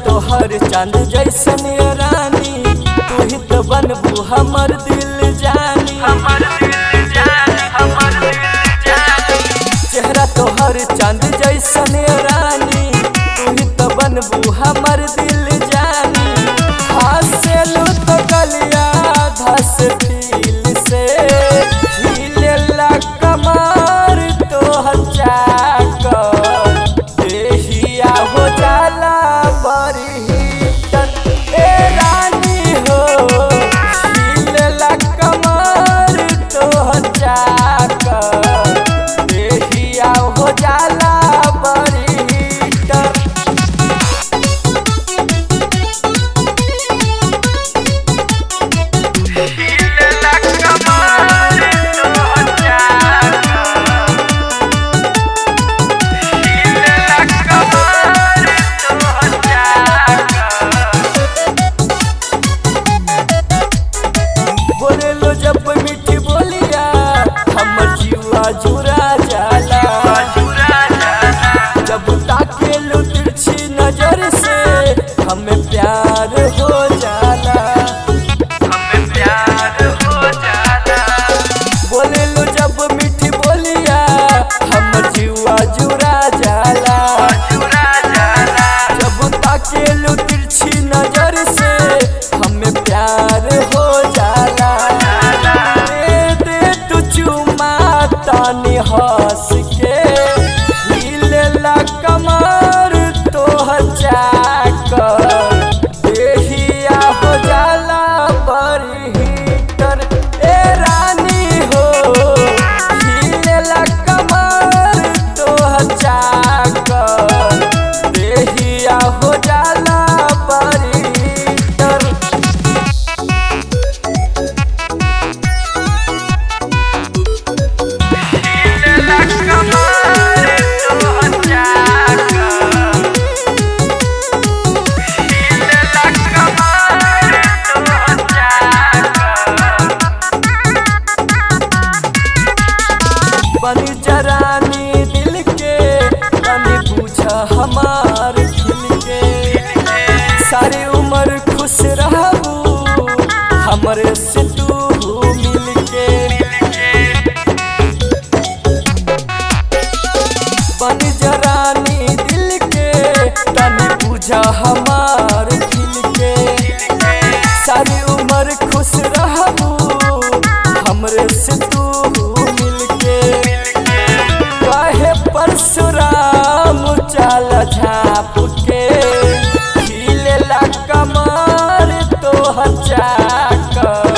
तोहर चांद जैसन रानी, तू ही तो बनबू हमर दिल जानी। चेहरा तोहर चांद जैसन रानी, तू ही तो बनबू हमर दिल जानी। हंसलू तो गलिया धस दिल से हिलेला कमर तोहर चाकर, देहिया हो जाला जुरा जाला। जब ताकेलू तिरछी नजर से हमें प्यार हो जाला। बोलेलू जब मीठी बोलिया हमर जीवा जुरा जाला। जब ताकेलू तिरछी नजर से हमें प्यार हो जाला। तानी हंस के हिलेला कमर तोहर चाकर, देहिया हो जाला बड़ी हीटर। ए रानी हो हिलेला कमर तोहर चाकर, देहिया हो जाला बड़ी हीटर। बनी जरानी दिल के, बनी पूछा हमार दिल के। सारी उम्र खुश रहबू हमरे से तू मिल के। बनी जरानी दिल के, तनी पूछा हमार दिल के। सारी उम्र खुश रहबू हमरे से तू परशुराम चाल झाप के हिलेला कमर तोहर चाकर,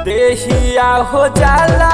देहिया हो जाला